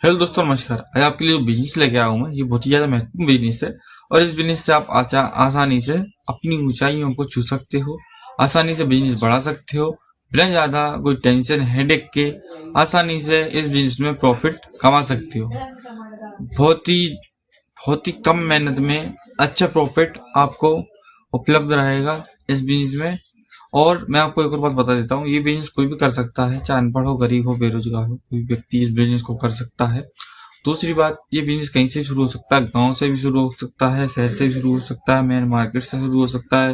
Hello दोस्तों, नमस्कार। आज आपके लिए जो बिजनेस लेके आया हूँ मैं, ये बहुत ही ज्यादा महत्वपूर्ण बिजनेस है। और इस बिजनेस से आप आसानी से अपनी ऊंचाइयों को छू सकते हो, आसानी से बिजनेस बढ़ा सकते हो, बिना ज्यादा कोई टेंशन हेडेक के आसानी से इस बिजनेस में प्रॉफिट कमा सकते हो। बहुत ही बहुत ही कम मेहनत में अच्छा प्रॉफिट आपको उपलब्ध रहेगा इस बिजनेस में। और मैं आपको एक और बात बता देता हूँ, ये बिजनेस कोई भी कर सकता है, चाहे अनपढ़ हो, गरीब हो, बेरोजगार हो, कोई व्यक्ति इस बिजनेस को कर सकता है। दूसरी बात, ये बिजनेस कहीं से शुरू हो सकता है, गांव से भी शुरू हो सकता है, शहर से भी शुरू हो सकता है, मेन मार्केट से शुरू हो सकता है,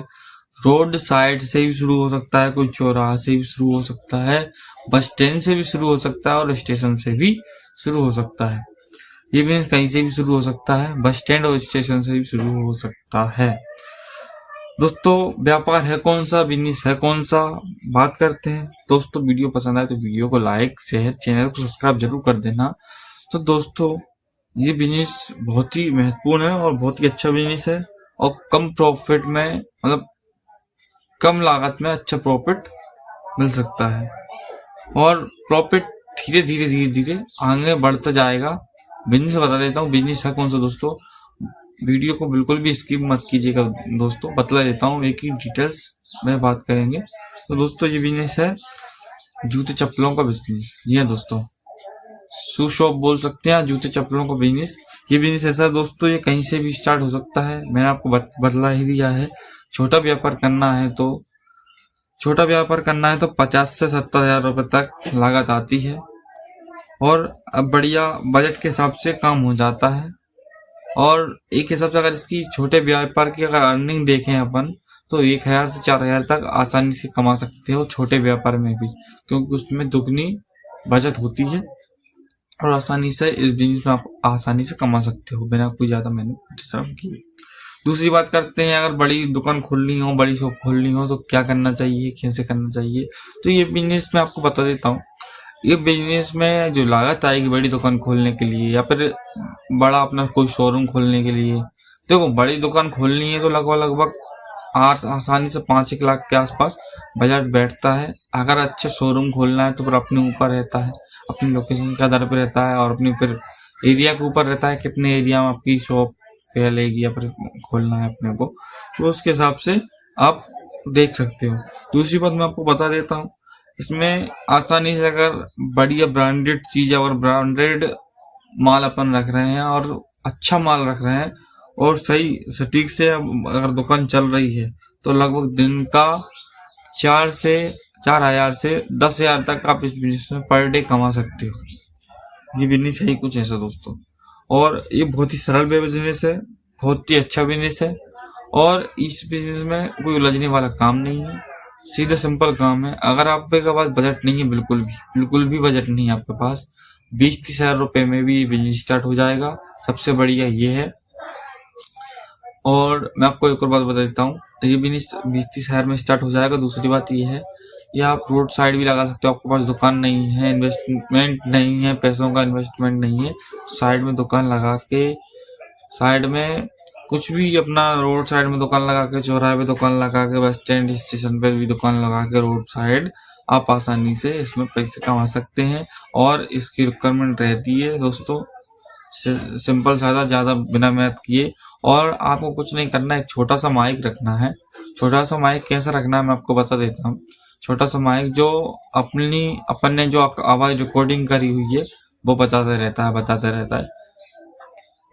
रोड साइड से भी शुरू हो सकता है, कोई चौराहा से भी शुरू हो सकता है, बस स्टैंड से भी शुरू हो सकता है और स्टेशन से भी शुरू हो सकता है। ये बिजनेस कहीं से भी शुरू हो सकता है, बस स्टैंड और स्टेशन से भी शुरू हो सकता है। दोस्तों, व्यापार है कौन सा, बिजनेस है कौन सा, बात करते हैं। दोस्तों, वीडियो पसंद आए तो वीडियो को लाइक, शेयर, चैनल को सब्सक्राइब जरूर कर देना। तो दोस्तों, ये बिजनेस बहुत ही महत्वपूर्ण है और बहुत ही अच्छा बिजनेस है और कम प्रॉफिट में, मतलब कम लागत में अच्छा प्रॉफिट मिल सकता है। और प्रॉफिट धीरे धीरे धीरे धीरे आगे बढ़ता जाएगा। बिजनेस बता देता हूँ, बिजनेस है कौन सा दोस्तों। वीडियो को बिल्कुल भी स्किप मत कीजिएगा दोस्तों, बतला देता हूँ, एक ही डिटेल्स में बात करेंगे। तो दोस्तों, ये बिजनेस है जूते चप्पलों का बिजनेस। जी हाँ दोस्तों, शू शॉप बोल सकते हैं, जूते चप्पलों का बिजनेस। ये बिजनेस ऐसा है दोस्तों, ये कहीं से भी स्टार्ट हो सकता है। मैंने आपको बतला ही दिया है। छोटा व्यापार करना है तो 50 से 70 हजार रुपए तक लागत आती है और अब बढ़िया बजट के हिसाब से काम हो जाता है। और एक हिसाब से अगर इसकी छोटे व्यापार की अगर अर्निंग देखें अपन, तो 1 हजार से 4 हजार तक आसानी से कमा सकते हो छोटे व्यापार में भी, क्योंकि उसमें दुगनी बचत होती है और आसानी से इस बिजनेस में आप आसानी से कमा सकते हो बिना कोई ज्यादा मेहनत परिश्रम किए। दूसरी बात करते हैं, अगर बड़ी दुकान खोलनी हो, बड़ी शॉप खोलनी हो तो क्या करना चाहिए, कैसे करना चाहिए। तो ये बिजनेस में आपको बता देता हूँ। ये बिजनेस में जो लागत आएगी बड़ी दुकान खोलने के लिए या फिर बड़ा अपना कोई शोरूम खोलने के लिए, देखो बड़ी दुकान खोलनी है तो लगभग आसानी से 5-1 लाख के आसपास बजट बैठता है। अगर अच्छा शोरूम खोलना है तो फिर अपने ऊपर रहता है, अपनी लोकेशन के आधार पर रहता है और अपनी फिर एरिया के ऊपर रहता है, कितने एरिया में आपकी शॉप फैलेगी या फिर खोलना है अपने को, तो उसके हिसाब से आप देख सकते हो। दूसरी बात मैं आपको बता देता हूँ, इसमें आसानी से अगर बढ़िया ब्रांडेड चीज और ब्रांडेड माल अपन रख रहे हैं और अच्छा माल रख रहे हैं और सही सटीक से अगर दुकान चल रही है तो लगभग दिन का 4 से 10 हजार तक आप इस बिजनेस में पर डे कमा सकते हो। ये बिजनेस है ही कुछ ऐसा दोस्तों, और ये बहुत ही सरल बिजनेस है, बहुत ही अच्छा बिजनेस है। और इस बिजनेस में कोई उलझने वाला काम नहीं है, सीधा सिंपल काम है। अगर आपके पास बजट नहीं है, बिल्कुल भी बजट नहीं है आपके पास, 20-30 हजार रुपए में भी बिजनेस स्टार्ट हो जाएगा। सबसे बढ़िया ये है। और मैं आपको एक और बात बता देता हूँ, ये बिजनेस 20-30 हजार में स्टार्ट हो जाएगा। दूसरी बात ये है, ये आप रोड साइड भी लगा सकते हो। आपके पास दुकान नहीं है, इन्वेस्टमेंट नहीं है, पैसों का इन्वेस्टमेंट नहीं है, तो साइड में दुकान लगा के, साइड में कुछ भी अपना रोड साइड में दुकान लगा के, चौराहे पे दुकान लगा के, बस स्टैंड स्टेशन पे भी दुकान लगा के, रोड साइड आप आसानी से इसमें पैसे कमा सकते हैं। और इसकी रिक्वायरमेंट रहती है दोस्तों सिंपल सादा, ज्यादा बिना मेहनत किए। और आपको कुछ नहीं करना है, एक छोटा सा माइक रखना है। छोटा सा माइक कैसा रखना है मैं आपको बता देता हूँ। छोटा सा माइक जो अपन ने जो आवाज रिकॉर्डिंग करी हुई है वो बताता रहता है,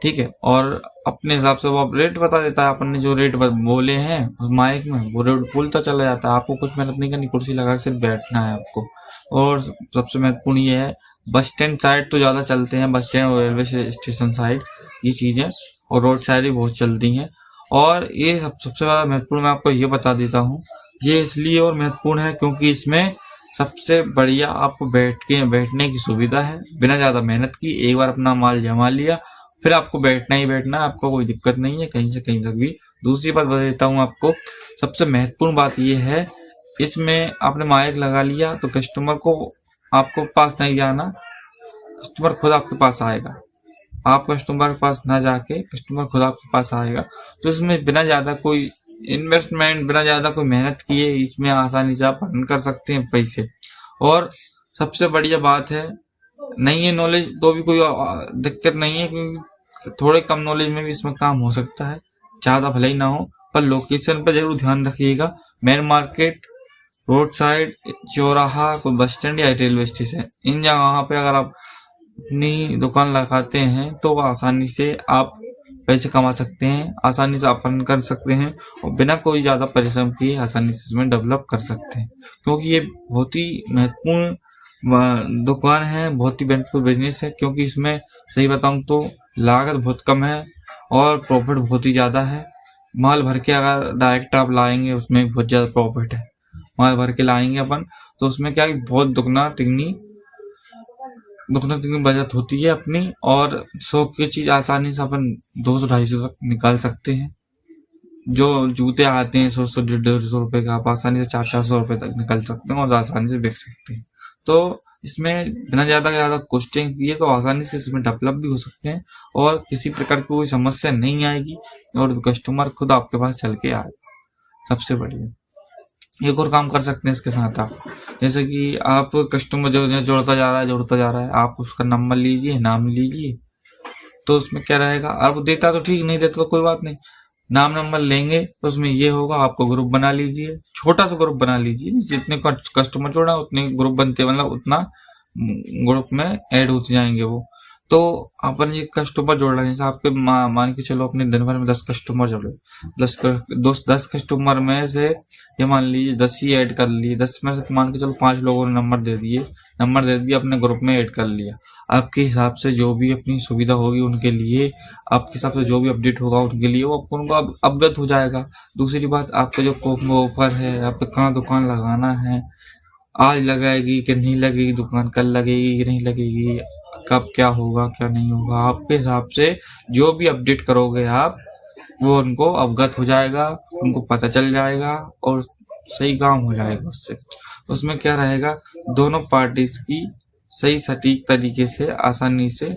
ठीक है। और अपने हिसाब से वो आप रेट बता देता है, अपन ने जो रेट बोले हैं उस माइक में वो रेट बोलता चला जाता है। आपको कुछ मेहनत नहीं करनी, कुर्सी लगा के सिर्फ बैठना है आपको। और सबसे महत्वपूर्ण ये है, बस स्टैंड साइड तो ज्यादा चलते हैं, बस स्टैंड और रेलवे स्टेशन साइड ये चीजें, और रोड साइड भी बहुत चलती हैं। और ये सबसे ज्यादा महत्वपूर्ण मैं आपको ये बता देता हूँ, ये इसलिए और महत्वपूर्ण है क्योंकि इसमें सबसे बढ़िया आपको बैठने की सुविधा है। बिना ज्यादा मेहनत की एक बार अपना माल जमा लिया, फिर आपको बैठना ही बैठना, आपको कोई दिक्कत नहीं है कहीं से कहीं तक भी। दूसरी बात बता देता हूँ आपको, सबसे महत्वपूर्ण बात यह है, इसमें आपने माइक लगा लिया तो कस्टमर को आपको पास नहीं जाना, कस्टमर खुद आपके पास आएगा। आप कस्टमर के पास ना जाके कस्टमर खुद आपके पास आएगा। तो इसमें बिना ज्यादा कोई इन्वेस्टमेंट, बिना ज्यादा कोई मेहनत किए इसमें आसानी से आप अर्न कर सकते हैं पैसे। और सबसे बढ़िया बात है, नहीं है नॉलेज तो भी कोई दिक्कत नहीं है, क्योंकि थोड़े कम नॉलेज में भी इसमें काम हो सकता है, ज़्यादा भले ही ना हो। पर लोकेशन पर जरूर ध्यान रखिएगा। मेन मार्केट, रोड साइड, चौराहा, कोई बस स्टैंड या रेलवे स्टेशन, इन जगहों पे अगर आप अपनी दुकान लगाते हैं तो आसानी से आप पैसे कमा सकते हैं, आसानी से अपन कर सकते हैं और बिना कोई ज़्यादा परिश्रम किए आसानी से इसमें डेवलप कर सकते हैं। क्योंकि ये बहुत ही महत्वपूर्ण दुकान है, बहुत ही महत्वपूर्ण बिजनेस है, क्योंकि इसमें सही बताऊं तो लागत बहुत कम है और प्रॉफिट बहुत ही ज़्यादा है। माल भर के अगर डायरेक्ट आप लाएंगे उसमें बहुत ज़्यादा प्रॉफिट है। माल भर के लाएंगे अपन तो उसमें क्या है, बहुत दुगना तिगनी बचत होती है अपनी, और 100 की चीज आसानी से अपन 200-250 तक निकाल सकते हैं। जो जूते आते हैं 100-150 रुपए का, आप आसानी से 400-400 रुपए तक निकल सकते हैं और आसानी से बेच सकते हैं। तो इसमें बिना ज्यादा कॉस्टिंग किए तो आसानी से इसमें डेवलप भी हो सकते हैं और किसी प्रकार की कोई समस्या नहीं आएगी और कस्टमर खुद आपके पास चल के आएगा। सबसे बढ़िया एक और काम कर सकते हैं इसके साथ आप, जैसे कि आप कस्टमर जो जोड़ता जा रहा है, आप उसका नंबर लीजिए, नाम लीजिए। तो उसमें क्या रहेगा, आप देता तो ठीक, नहीं देता तो कोई बात नहीं, नाम नंबर लेंगे तो उसमें ये होगा, आपको ग्रुप बना लीजिए, छोटा सा ग्रुप बना लीजिए, जितने कस्टमर जोड़ा उतने ग्रुप बनते, मतलब उतना ग्रुप में ऐड होते जाएंगे वो। तो अपन ये कस्टमर जोड़ रहे हैं, जैसे आपके मान के चलो अपने दिन भर में 10 कस्टमर जोड़े, 10 कस्टमर में से ये मान लीजिए 10 ही ऐड कर लिए, 10 में से मान के चलो 5 लोगों ने नंबर दे दिए, अपने ग्रुप में ऐड कर लिया। आपके हिसाब से जो भी अपनी सुविधा होगी उनके लिए, आपके हिसाब से जो भी अपडेट होगा उनके लिए वो उनको अवगत हो जाएगा। दूसरी बात, आपका जो कोम्बो ऑफर है, आपको कहाँ दुकान लगाना है, आज लगाएगी कि नहीं लगेगी दुकान, कल लगेगी कि नहीं लगेगी, कब क्या होगा क्या नहीं होगा, आपके हिसाब से जो भी अपडेट करोगे आप वो उनको अवगत हो जाएगा, उनको पता चल जाएगा और सही काम हो जाएगा उससे। उसमें क्या रहेगा, दोनों पार्टीज की सही सटीक तरीके से आसानी से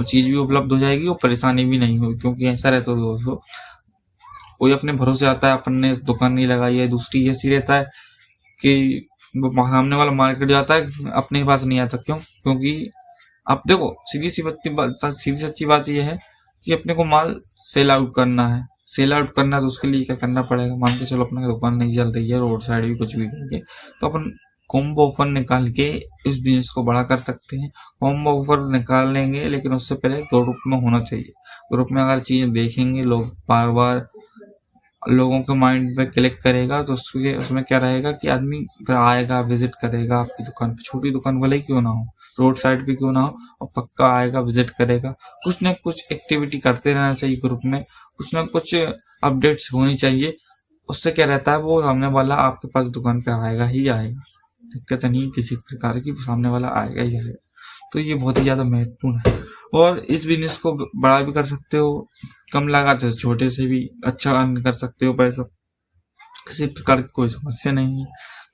चीज भी उपलब्ध हो जाएगी और परेशानी भी नहीं होगी। क्योंकि ऐसा रहता है दोस्तों, कोई अपने भरोसे आता है, अपन ने दुकान नहीं लगाई है, दूसरी ऐसी रहता है कि सामने वाला मार्केट जाता है अपने पास नहीं आता। क्यों? क्योंकि आप देखो, सीधी सच्ची बात यह है कि अपने को माल सेल आउट करना है, तो उसके लिए क्या करना पड़ेगा, मान के चलो अपना दुकान नहीं चल रही है, रोड साइड भी कुछ भी करके, तो अपन कॉम्बो ऑफर निकाल के इस बिजनेस को बड़ा कर सकते हैं। कॉम्बो ऑफर निकाल लेंगे, लेकिन उससे पहले ग्रुप में होना चाहिए। ग्रुप में अगर चीजें देखेंगे लोग, बार बार लोगों के माइंड पे क्लिक करेगा, तो उसमें क्या रहेगा कि आदमी आएगा, विजिट करेगा आपकी दुकान पे, छोटी दुकान भले ही क्यों ना हो, रोड साइड भी क्यों ना हो, और पक्का आएगा, विजिट करेगा। कुछ ना कुछ एक्टिविटी करते रहना चाहिए ग्रुप में, कुछ ना कुछ अपडेट्स होनी चाहिए। उससे क्या रहता है, वो सामने वाला आपके पास दुकान पे आएगा ही आएगा, दिक्कत नहीं किसी प्रकार की, सामने वाला आएगा ही आएगा। तो ये बहुत ही ज्यादा महत्वपूर्ण है और इस बिजनेस को बड़ा भी कर सकते हो, कम लागत से छोटे से भी अच्छा अर्न कर सकते हो पैसा। किसी प्रकार की कोई समस्या नहीं है,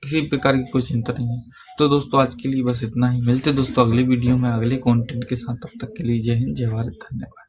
किसी प्रकार की कोई चिंता नहीं है। तो दोस्तों आज के लिए बस इतना ही, मिलते दोस्तों अगले वीडियो में अगले कंटेंट के साथ। तब तक के लिए जय हिंद, जय भारत, धन्यवाद।